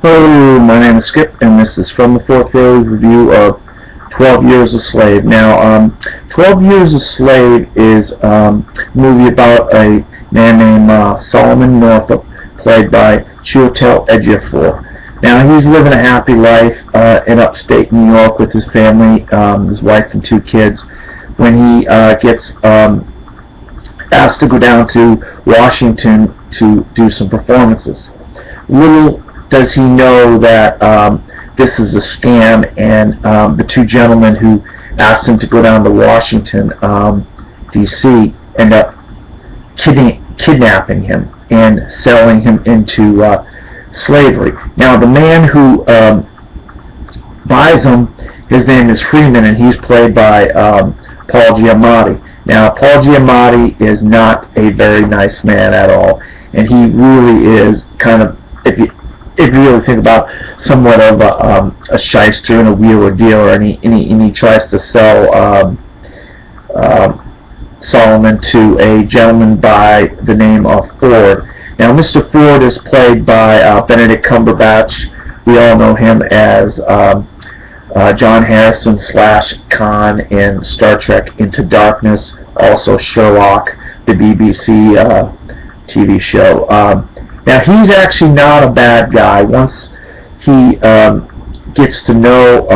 Hello, my name is Skip, and this is From the Fourth Row review of 12 Years a Slave. Now, 12 Years a Slave is a movie about a man named Solomon Northup, played by Chiwetel Ejiofor. Now, he's living a happy life in upstate New York with his family, his wife and 2 kids, when he gets asked to go down to Washington to do some performances. Little does he know that this is a scam, and the 2 gentlemen who asked him to go down to Washington, D.C., end up kidnapping him and selling him into slavery. Now, the man who buys him, his name is Freeman, and he's played by Paul Giamatti. Now, Paul Giamatti is not a very nice man at all, and he really is kind of, if you really think about, somewhat of a shyster and a wheeler dealer, and he tries to sell Solomon to a gentleman by the name of Ford. Now, Mr. Ford is played by Benedict Cumberbatch. We all know him as John Harrison / Khan in Star Trek Into Darkness, also Sherlock, the BBC TV show. Now, he's actually not a bad guy. Once he gets to know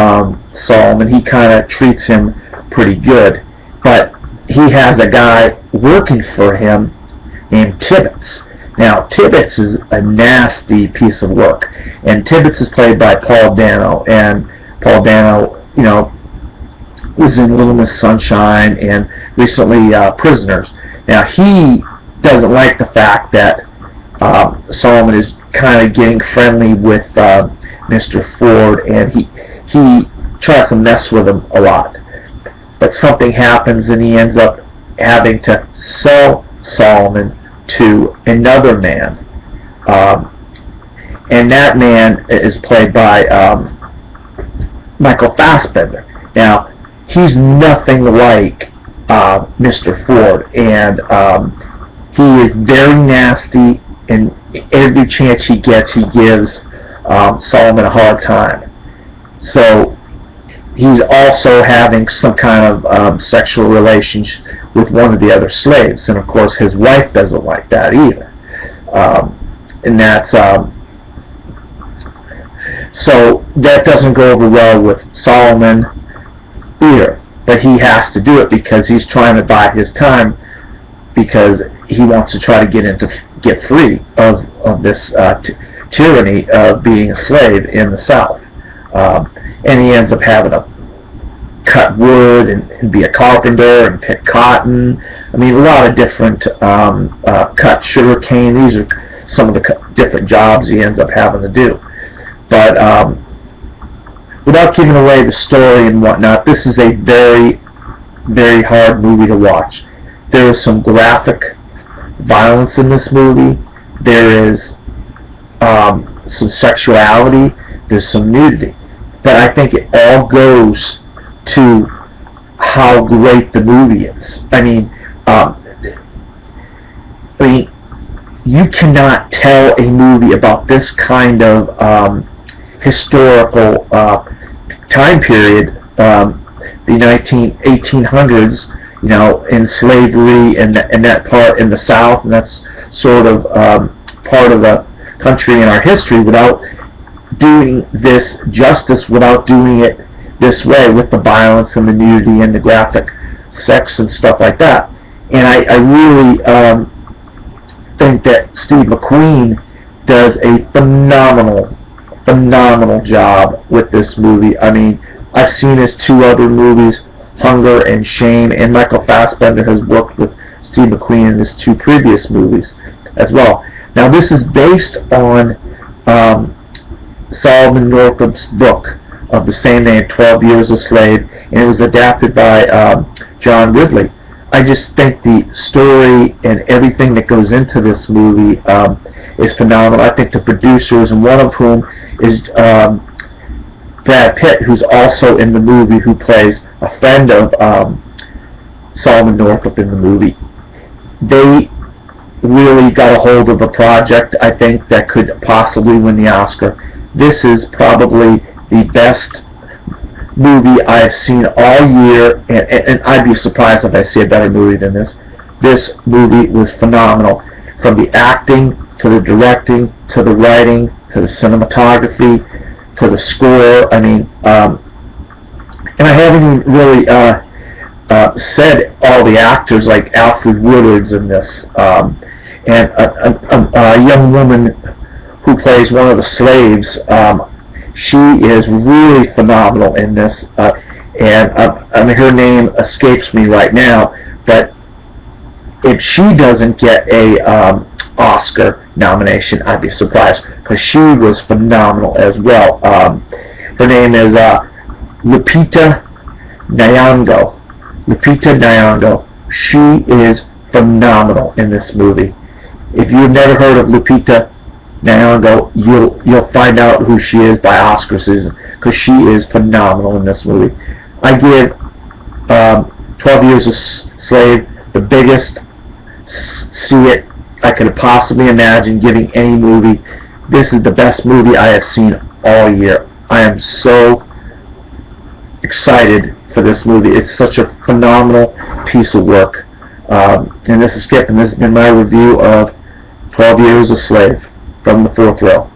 Solomon, he kind of treats him pretty good. But he has a guy working for him named Tibbets. Now, Tibbets is a nasty piece of work. And Tibbets is played by Paul Dano. And Paul Dano, you know, was in Little Miss Sunshine and recently Prisoners. Now, he doesn't like the fact that Solomon is kind of getting friendly with Mr. Ford, and he tries to mess with him a lot. But something happens, and he ends up having to sell Solomon to another man. And that man is played by Michael Fassbender. Now, he's nothing like Mr. Ford, and he is very nasty, and every chance he gets, he gives Solomon a hard time. So he's also having some kind of sexual relationship with one of the other slaves, and of course his wife doesn't like that either. And that's so that doesn't go over well with Solomon either. But he has to do it because he's trying to buy his time, because he wants to try to get free of this tyranny of being a slave in the South. And he ends up having to cut wood and be a carpenter and pick cotton. I mean, a lot of different cut sugar cane. These are some of the different jobs he ends up having to do. But without giving away the story and whatnot, this is a very, very hard movie to watch. There is some graphic violence in this movie. There is some sexuality. There's some nudity. But I think it all goes to how great the movie is. I mean, you cannot tell a movie about this kind of historical time period, the 1800s, you know, in slavery and that part in the South, and that's sort of part of the country in our history, without doing this justice, without doing it this way with the violence and the nudity and the graphic sex and stuff like that. And I really think that Steve McQueen does a phenomenal job with this movie. I mean, I've seen his 2 other movies, Hunger and Shame, and Michael Fassbender has worked with Steve McQueen in his 2 previous movies as well. Now, this is based on Solomon Northup's book of the same name, 12 Years a Slave, and it was adapted by John Ridley. I just think the story and everything that goes into this movie is phenomenal. I think the producers, and one of whom is Brad Pitt, who's also in the movie, who plays a friend of Solomon Northup in the movie, they really got a hold of a project, I think, that could possibly win the Oscar. This is probably the best movie I have seen all year, and I'd be surprised if I see a better movie than this. This movie was phenomenal. From the acting, to the directing, to the writing, to the cinematography, to the score. I mean, and I haven't even really said all the actors, like Alfred Woodard's in this, and a young woman who plays one of the slaves. She is really phenomenal in this, and I mean, her name escapes me right now, but if she doesn't get a Oscar nomination, I'd be surprised, because she was phenomenal as well. Her name is Lupita Nyong'o. Lupita Nyong'o. She is phenomenal in this movie. If you've never heard of Lupita Nyong'o, you'll find out who she is by Oscar season, because she is phenomenal in this movie. I give 12 Years a Slave the biggest see it I could possibly imagine giving any movie. This is the best movie I have seen all year. I am so excited for this movie. It's such a phenomenal piece of work. And this is Skip, and this has been my review of 12 Years a Slave from the Fourth Row.